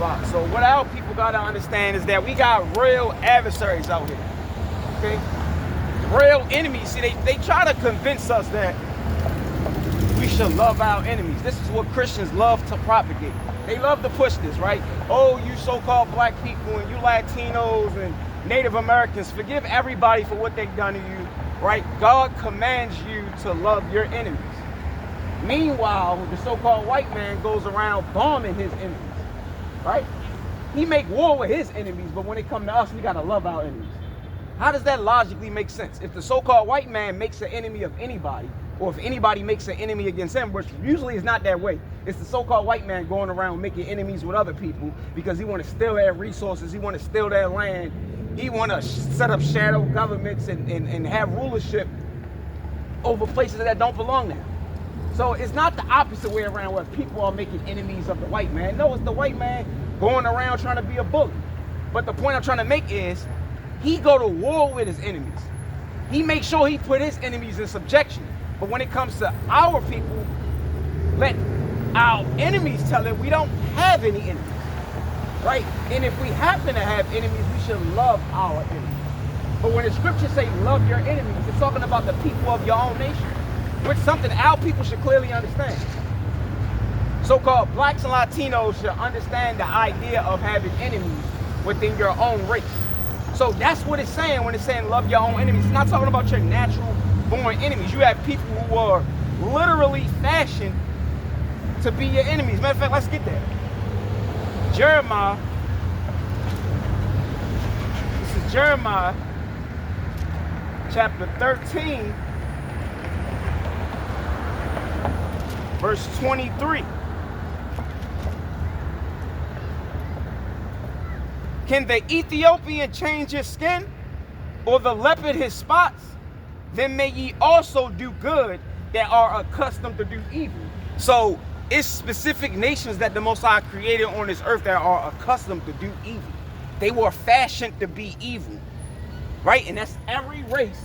about. So what our people got to understand is that we got real adversaries out here, okay? Real enemies. See, they try to convince us that we should love our enemies. This is what Christians love to propagate. They love to push this, right? Oh, you so-called black people and you Latinos and Native Americans, forgive everybody for what they've done to you, right? God commands you to love your enemies. Meanwhile, the so-called white man goes around bombing his enemies, right? He make war with his enemies, but when it comes to us, we gotta love our enemies. How does that logically make sense? If the so-called white man makes an enemy of anybody, or if anybody makes an enemy against him, which usually is not that way, it's the so-called white man going around making enemies with other people because he want to steal their resources, he want to steal their land, he want to set up shadow governments and have rulership over places that don't belong there. So it's not the opposite way around where people are making enemies of the white man. No, it's the white man going around trying to be a bully. But the point I'm trying to make is he go to war with his enemies. He makes sure he put his enemies in subjection. But when it comes to our people, let our enemies tell it we don't have any enemies, right? And if we happen to have enemies, we should love our enemies. But when the scriptures say love your enemies, it's talking about the people of your own nation, which is something our people should clearly understand. So-called blacks and Latinos should understand the idea of having enemies within your own race. So that's what it's saying when it's saying love your own enemies. It's not talking about your natural born enemies. You have people who are literally fashioned to be your enemies. Matter of fact, let's get there. Jeremiah. This is Jeremiah chapter 13, verse 23. Can the Ethiopian change his skin, or the leopard his spots? Then may ye also do good that are accustomed to do evil. So it's specific nations that the Most High created on this earth that are accustomed to do evil. They were fashioned to be evil, right? And that's every race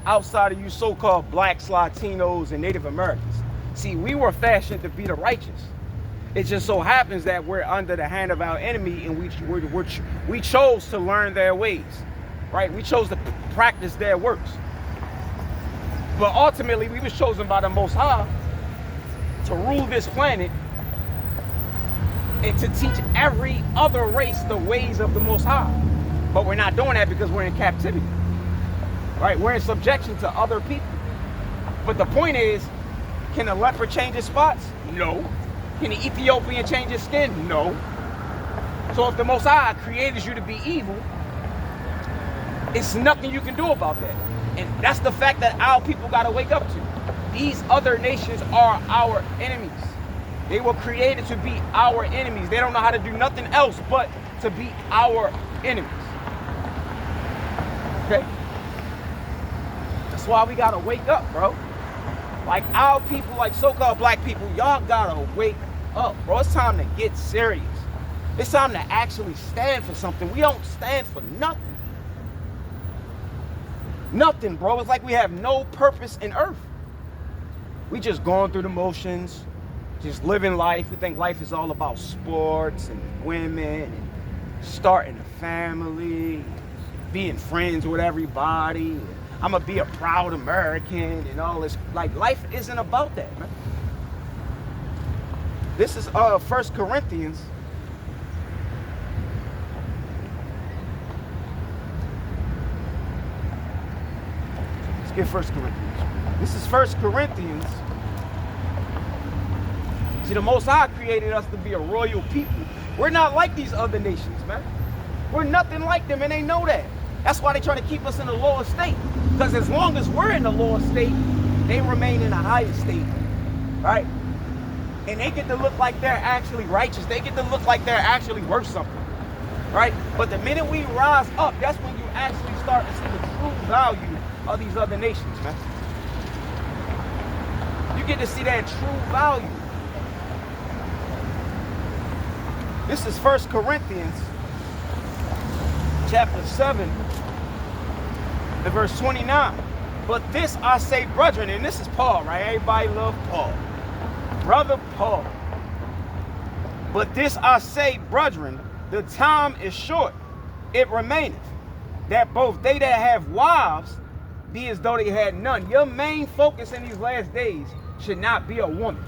outside of you so-called blacks, Latinos, and Native Americans. See, we were fashioned to be the righteous. It just so happens that we're under the hand of our enemy, and we chose to learn their ways, right? We chose to practice their works. But ultimately, we was chosen by the Most High to rule this planet and to teach every other race the ways of the Most High. But we're not doing that because we're in captivity, right? We're in subjection to other people. But the point is, can the leopard change his spots? No. Can the Ethiopian change his skin? No. So if the Most High created you to be evil, it's nothing you can do about that. And that's the fact that our people got to wake up to. These other nations are our enemies. They were created to be our enemies. They don't know how to do nothing else but to be our enemies. Okay? That's why we got to wake up, bro. Like our people, like so-called black people, y'all got to wake up, bro. It's time to get serious. It's time to actually stand for something. We don't stand for nothing. Nothing, bro. It's like we have no purpose in earth. We just going through the motions, just living life. We think life is all about sports and women and starting a family, being friends with everybody. I'm gonna be a proud American and all this. Like, life isn't about that, man. This is 1 Corinthians. Let's get 1 Corinthians. This is 1 Corinthians. See, the Most High created us to be a royal people. We're not like these other nations, man. We're nothing like them, and they know that. That's why they try to keep us in the lower state. Because as long as we're in the lower state, they remain in a higher state, right? And they get to look like they're actually righteous. They get to look like they're actually worth something, right? But the minute we rise up, that's when you actually start to see the true value of these other nations, man. You get to see their true value. This is 1 Corinthians chapter 7, and verse 29. But this I say, brethren, and this is Paul, right? Everybody love Paul. Brother Paul. But this I say, brethren, the time is short, it remaineth, that both they that have wives be as though they had none. Your main focus in these last days should not be a woman.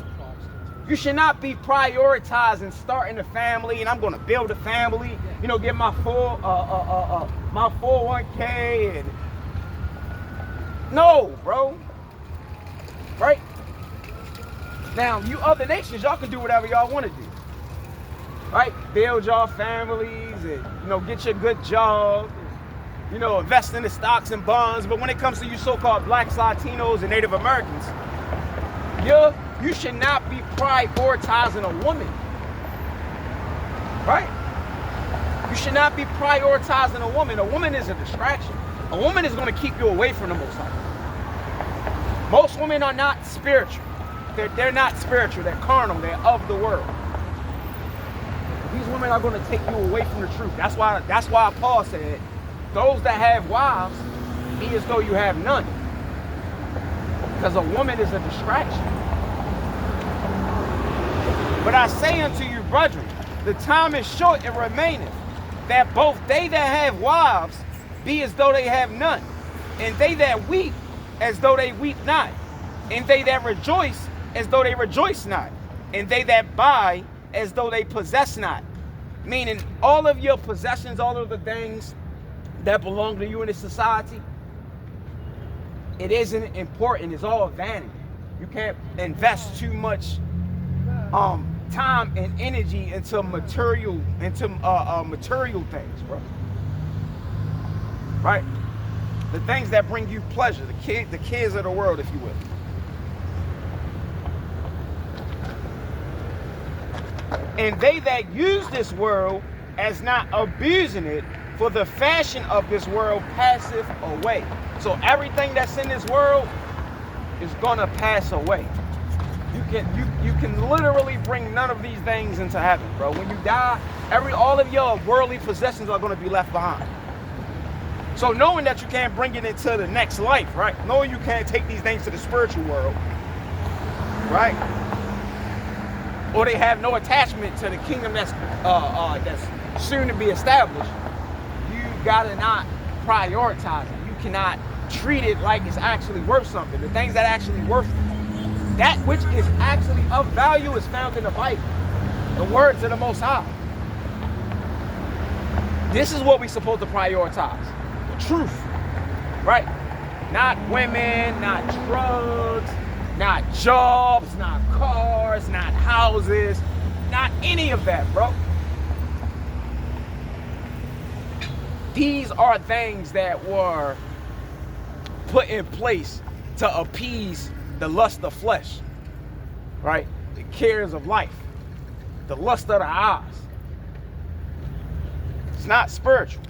You should not be prioritizing starting a family, and I'm going to build a family, you know, get my my 401k. And no, bro. Right? Now, you other nations, y'all can do whatever y'all want to do. Right? Build y'all families and, you know, get your good job. You know, invest in the stocks and bonds. But when it comes to you so-called blacks, Latinos, and Native Americans, you should not be prioritizing a woman. Right? You should not be prioritizing a woman. A woman is a distraction. A woman is going to keep you away from the Most High. Most women are not spiritual. They're not spiritual. They're carnal. They're of the world. These women are going to take you away from the truth. That's why Paul said, those that have wives, be as though you have none. Because a woman is a distraction. But I say unto you, brethren, the time is short, it remaineth, that both they that have wives be as though they have none, and they that weep as though they weep not, and they that rejoice as though they rejoice not, and they that buy as though they possess not. Meaning all of your possessions, all of the things that belong to you in this society, it isn't important. It's all vanity. You can't invest too much time and energy into material things, bro. Right? The things that bring you pleasure, the kids of the world, if you will. And they that use this world as not abusing it, for the fashion of this world passeth away. So everything that's in this world is gonna pass away. You can literally bring none of these things into heaven, bro. When you die, all of your worldly possessions are gonna be left behind. So knowing that you can't bring it into the next life, right? Knowing you can't take these things to the spiritual world, right? Or they have no attachment to the kingdom that's soon to be established, you gotta not prioritize it. You cannot treat it like it's actually worth something. The things that actually worth, that which is actually of value, is found in the Bible, the words of the Most High. This is what we're supposed to prioritize. The truth, right? Not women, not drugs, not jobs, not cars, not houses, not any of that, bro. These are things that were put in place to appease the lust of flesh, right? The cares of life, the lust of the eyes. It's not spiritual.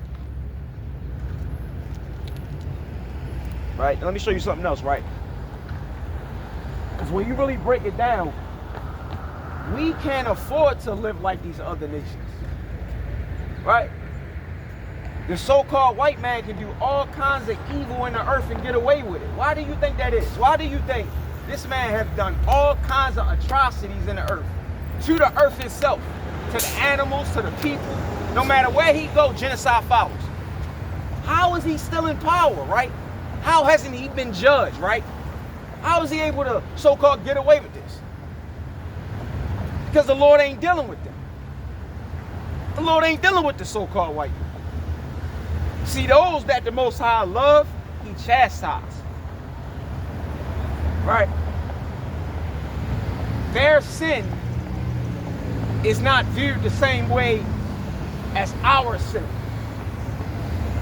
Right? Let me show you something else, right? Because when you really break it down, we can't afford to live like these other nations. Right? The so-called white man can do all kinds of evil in the earth and get away with it. Why do you think that is? Why do you think this man has done all kinds of atrocities in the earth? To the earth itself, to the animals, to the people. No matter where he goes, genocide follows. How is he still in power, right? How hasn't he been judged, right? How is he able to so-called get away with this? Because the Lord ain't dealing with them. The Lord ain't dealing with the so-called white people. See, those that the Most High love, he chastises. Right? Their sin is not viewed the same way as our sin.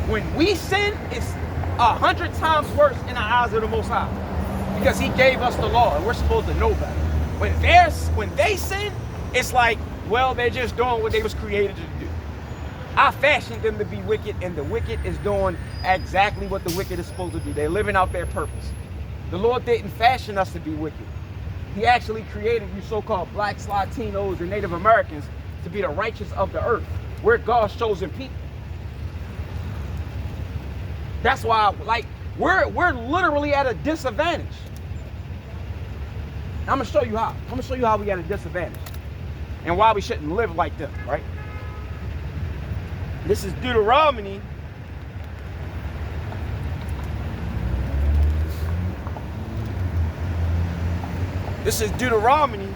When we sin, it's 100 times worse in the eyes of the Most High. Because he gave us the law and we're supposed to know better. When they sin, it's like, well, they're just doing what they was created to do. I fashioned them to be wicked, and the wicked is doing exactly what the wicked is supposed to do. They're living out their purpose. The Lord didn't fashion us to be wicked. He actually created you so-called blacks, Latinos, and Native Americans to be the righteous of the earth. We're God's chosen people. That's why, like, we're literally at a disadvantage. I'm gonna show you how. I'm gonna show you how we at a disadvantage. and why we shouldn't live like them, right? This is Deuteronomy. This is Deuteronomy